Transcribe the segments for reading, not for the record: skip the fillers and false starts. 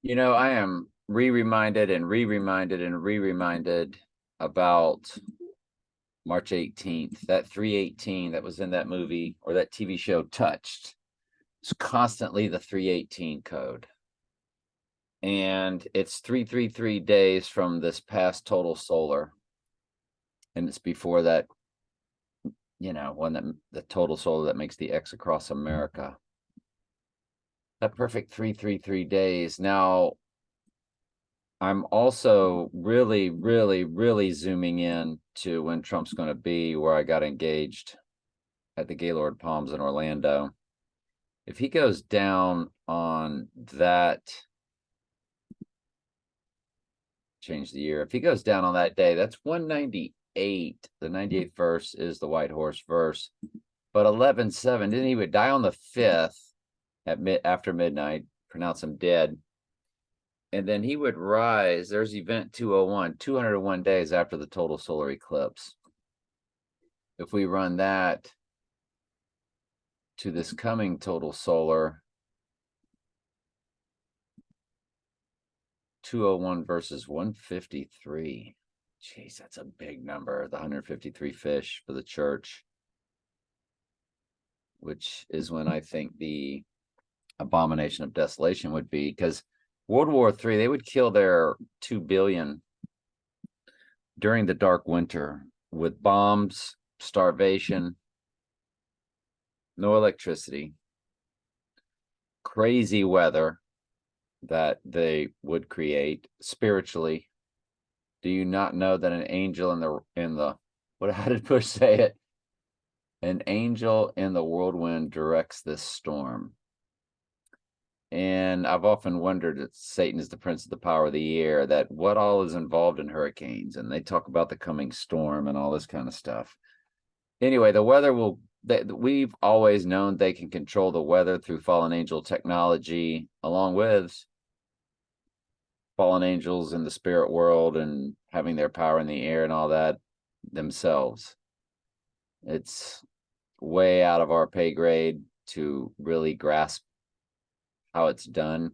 I am re-reminded and re-reminded and re-reminded about March 18th. That 318 that was in that movie or that TV show Touched. It's constantly the 318 code. And it's 333 days from this past total solar. And it's before that, one that the total solar that makes the X across America. That perfect 333 days. Now, I'm also really, really, really zooming in to when Trump's going to be where I got engaged at the Gaylord Palms in Orlando. If he goes down on that, change the year. If he goes down on that day, that's 198. The 98th verse is the White Horse verse. But 11:7, then he would die on the 5th after midnight, pronounce him dead. And then he would rise. There's event 201, 201 days after the total solar eclipse. If we run that to this coming total solar, 201 versus 153. Jeez, that's a big number. The 153 fish for the church, which is when I think the abomination of desolation would be, because World War III, they would kill their 2 billion during the dark winter with bombs, starvation, no electricity, crazy weather that they would create spiritually. Do you not know that an angel in the how did Bush say it? An angel in the whirlwind directs this storm. And I've often wondered that Satan is the prince of the power of the air, that what all is involved in hurricanes, and they talk about the coming storm and all this kind of stuff. Anyway, the weather we've always known they can control the weather through fallen angel technology, along with fallen angels in the spirit world and having their power in the air and all that themselves. It's way out of our pay grade to really grasp how it's done.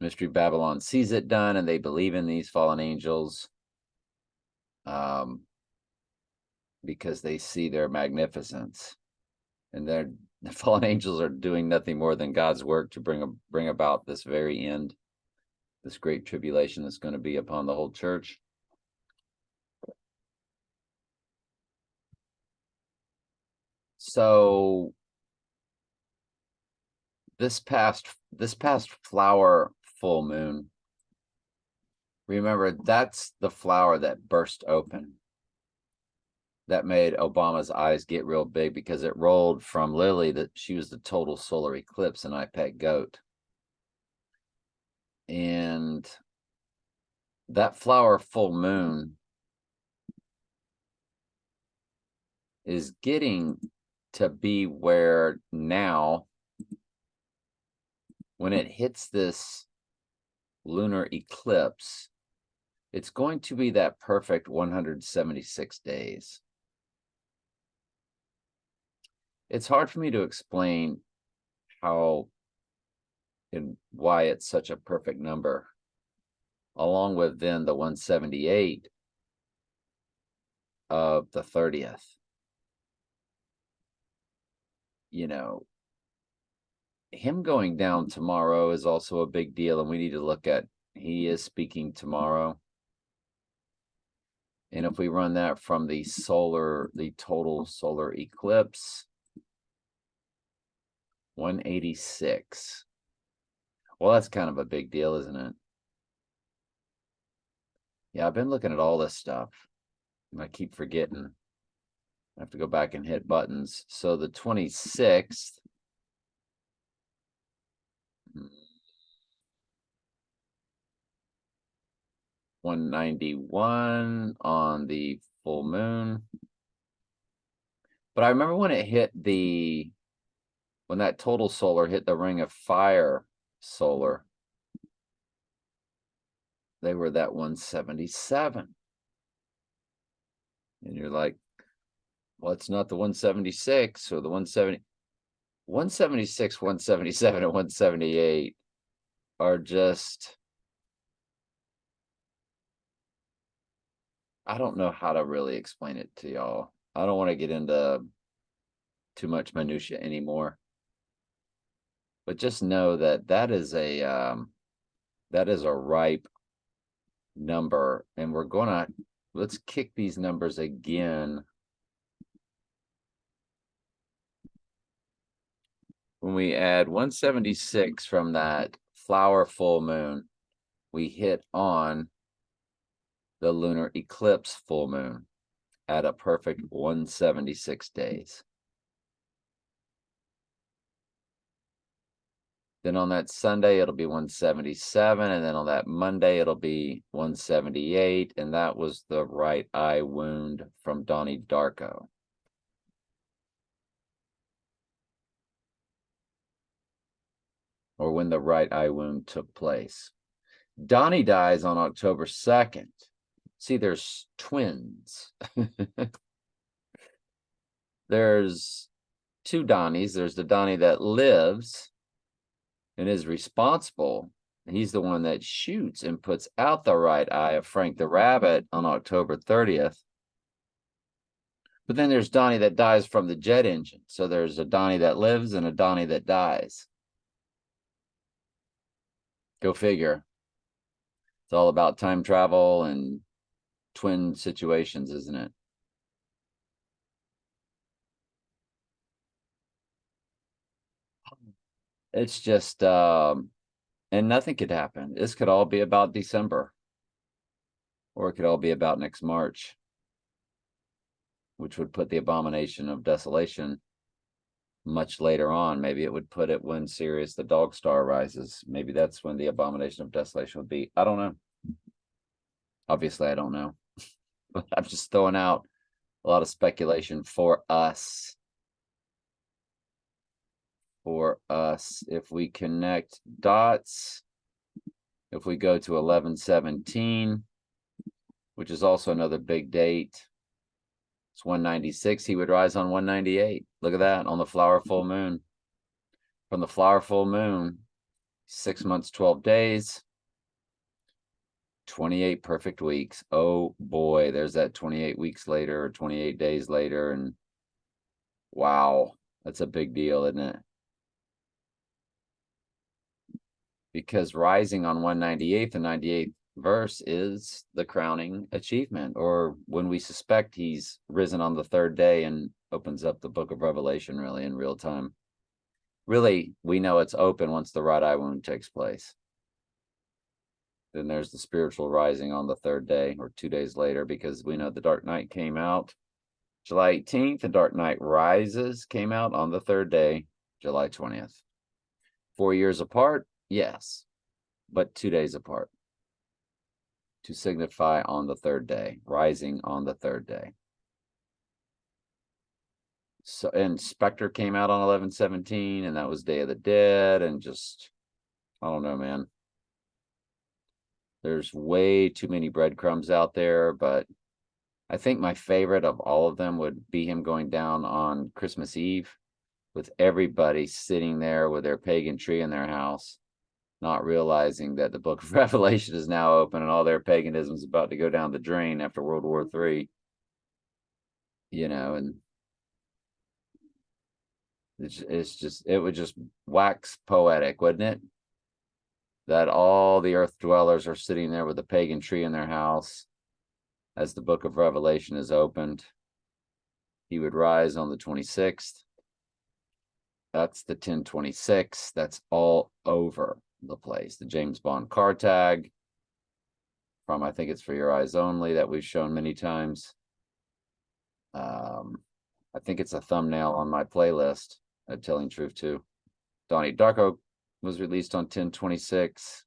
Mystery Babylon sees it done, and they believe in these fallen angels because they see their magnificence. And the fallen angels are doing nothing more than God's work to bring about this very end, this great tribulation that's going to be upon the whole church. So this past flower full moon, remember, that's the flower that burst open, that made Obama's eyes get real big, because it rolled from Lily that she was the total solar eclipse and I Pet Goat. And that flower full moon is getting to be where now, when it hits this lunar eclipse, it's going to be that perfect 176 days. It's hard for me to explain how and why it's such a perfect number, along with then the 178 of the 30th. Him going down tomorrow is also a big deal, and we need to look at, he is speaking tomorrow. And if we run that from the total solar eclipse, 186. Well, that's kind of a big deal, isn't it? Yeah, I've been looking at all this stuff, and I keep forgetting. I have to go back and hit buttons. So the 26th, 191 on the full moon. But I remember when it hit when that total solar hit the ring of fire solar, they were that 177. And you're like, well, it's not the 176 or the 170. 176, 177, and 178 are just, I don't know how to really explain it to y'all. I don't want to get into too much minutia anymore. But just know that that is a ripe number, and we're gonna, let's kick these numbers again. When we add 176 from that flower full moon, we hit on the lunar eclipse full moon at a perfect 176 days. Then on that Sunday, it'll be 177. And then on that Monday, it'll be 178. And that was the right eye wound from Donnie Darko. Or when the right eye wound took place. Donnie dies on October 2nd. See, there's twins. There's two Donnies. There's the Donnie that lives and is responsible. He's the one that shoots and puts out the right eye of Frank the Rabbit on October 30th. But then there's Donnie that dies from the jet engine. So there's a Donnie that lives and a Donnie that dies. Go figure. It's all about time travel and twin situations, isn't it? It's just, and nothing could happen. This could all be about December, or it could all be about next March, which would put the Abomination of Desolation much later on. Maybe it would put it when Sirius the Dog Star rises. Maybe that's when the Abomination of Desolation would be. I don't know. Obviously, I don't know. But I'm just throwing out a lot of speculation for us. For us, if we connect dots, if we go to 11/17, which is also another big date, it's 196. He would rise on 198. Look at that on the flower full moon. From the flower full moon, 6 months, 12 days, 28 perfect weeks. Oh boy, there's that 28 weeks later, or 28 days later. And wow, that's a big deal, isn't it? Because rising on 198th and 98th verse is the crowning achievement, or when we suspect he's risen on the third day and opens up the book of Revelation really in real time. Really, we know it's open once the right eye wound takes place. Then there's the spiritual rising on the third day or 2 days later, because we know the Dark Knight came out July 18th. The Dark Knight Rises came out on the third day, July 20th. 4 years apart, yes, but 2 days apart, to signify on the third day, rising on the third day. So, and Spectre came out on 11/17, and that was Day of the Dead, and just, I don't know, man. There's way too many breadcrumbs out there, but I think my favorite of all of them would be him going down on Christmas Eve with everybody sitting there with their pagan tree in their house, not realizing that the book of Revelation is now open and all their paganism is about to go down the drain after World War III. You know, and it's just, it would just wax poetic, wouldn't it? That all the earth dwellers are sitting there with a pagan tree in their house as the book of Revelation is opened. He would rise on the 26th. That's the 10/26. That's all over the place. The James Bond car tag from, I think it's For Your Eyes Only, that we've shown many times. I think it's a thumbnail on my playlist at Telling Truth too. Donnie Darko was released on 10/26.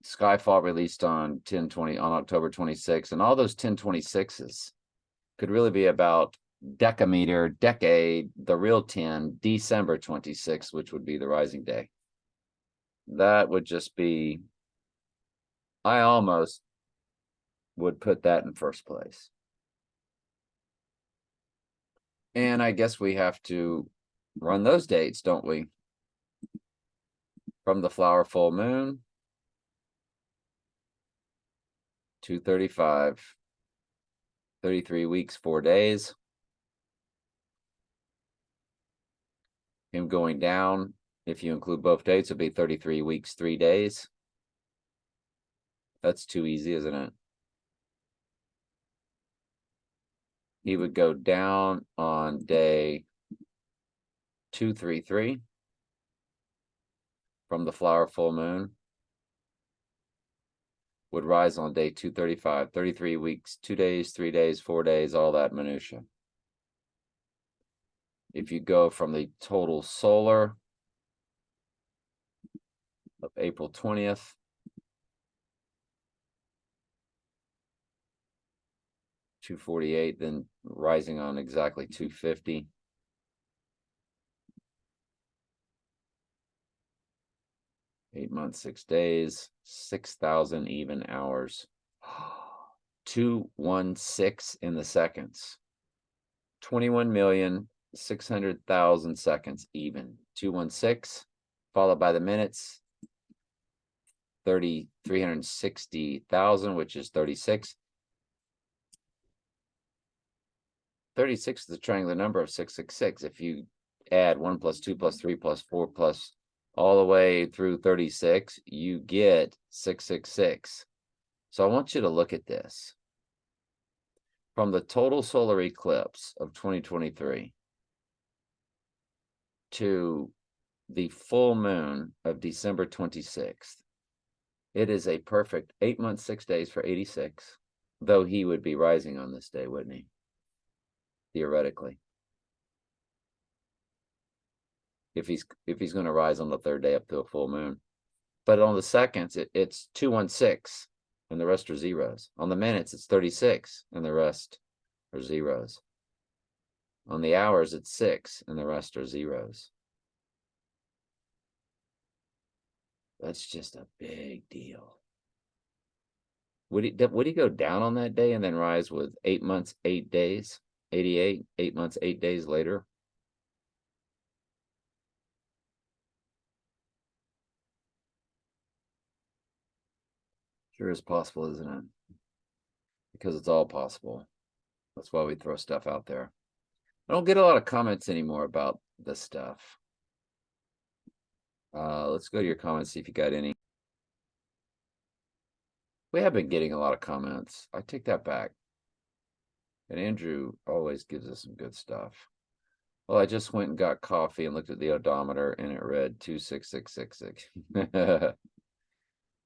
Skyfall released on October 26th, and all those 10/26s could really be about decameter, decade, the real 10, December 26th, which would be the rising day. That would just be, I almost would put that in first place. And I guess we have to run those dates, don't we? from the flower full moon, 235, 33 weeks, 4 days. Him going down, if you include both dates, it'll be 33 weeks, 3 days. That's too easy, isn't it? He would go down on day 233 from the flower full moon, would rise on day 235, 33 weeks, 2 days, 3 days, 4 days, all that minutia. If you go from the total solar of April 20th, $248, then rising on exactly 250. Eight months, 6 days, 6,000 even hours. 216 in the seconds. 21,600,000 seconds even. 216, followed by the minutes. 360,000, which is 36. 36 is the triangular number of 666. If you add 1 plus 2 plus 3 plus 4 plus all the way through 36, you get 666. So I want you to look at this. From the total solar eclipse of 2023 to the full moon of December 26th, it is a perfect 8 months, 6 days for 86, though he would be rising on this day, wouldn't he? Theoretically. If he's going to rise on the third day up to a full moon. But on the seconds, it's 216 and the rest are zeros. On the minutes, it's 36 and the rest are zeros. On the hours, it's 6 and the rest are zeros. That's just a big deal. Would he go down on that day and then rise with 8 months, 8 days, 88, 8 months, 8 days later? Sure is possible, isn't it? Because it's all possible. That's why we throw stuff out there. I don't get a lot of comments anymore about this stuff. Let's go to your comments, see if you got any. We have been getting a lot of comments. I take that back. And Andrew always gives us some good stuff. Well, I just went and got coffee and looked at the odometer and it read 26666.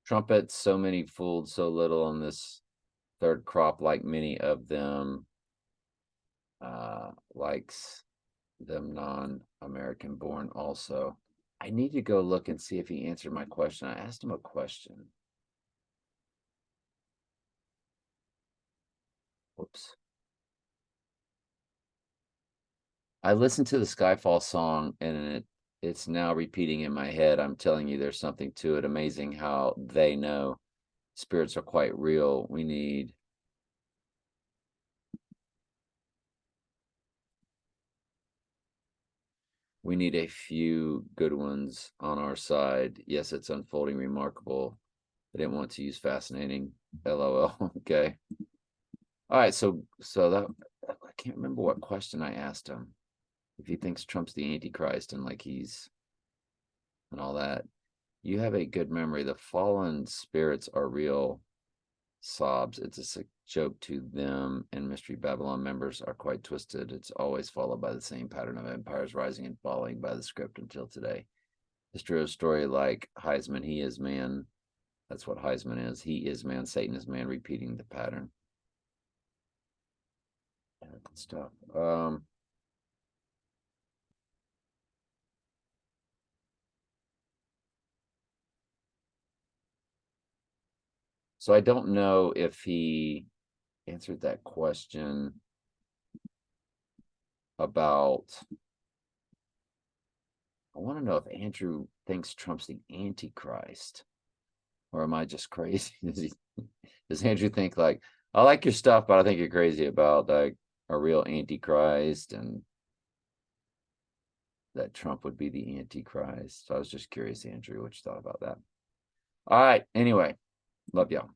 Trumpets, so many fooled so little on this third crop, like many of them likes them non-American born also. I need to go look and see if he answered my question. I asked him a question. Whoops. I listened to the Skyfall song and it's now repeating in my head. I'm telling you, there's something to it. Amazing how they know spirits are quite real. We need a few good ones on our side. Yes, it's unfolding remarkable. I didn't want to use fascinating. LOL. Okay. All right. So that I can't remember what question I asked him. If he thinks Trump's the Antichrist and like he's and all that. You have a good memory. The fallen spirits are real sobs. It's a sick joke to them, and Mystery Babylon members are quite twisted. It's always followed by the same pattern of empires rising and falling by the script until today. History of story like Heisman, he is man. That's what Heisman is. He is man. Satan is man, repeating the pattern. Yeah, good stuff. So I don't know if he answered that question about, I want to know if Andrew thinks Trump's the Antichrist, or am I just crazy? Does Andrew think like, I like your stuff, but I think you're crazy about like a real Antichrist? And that Trump would be the Antichrist. So I was just curious, Andrew, what you thought about that. All right. Anyway, love y'all.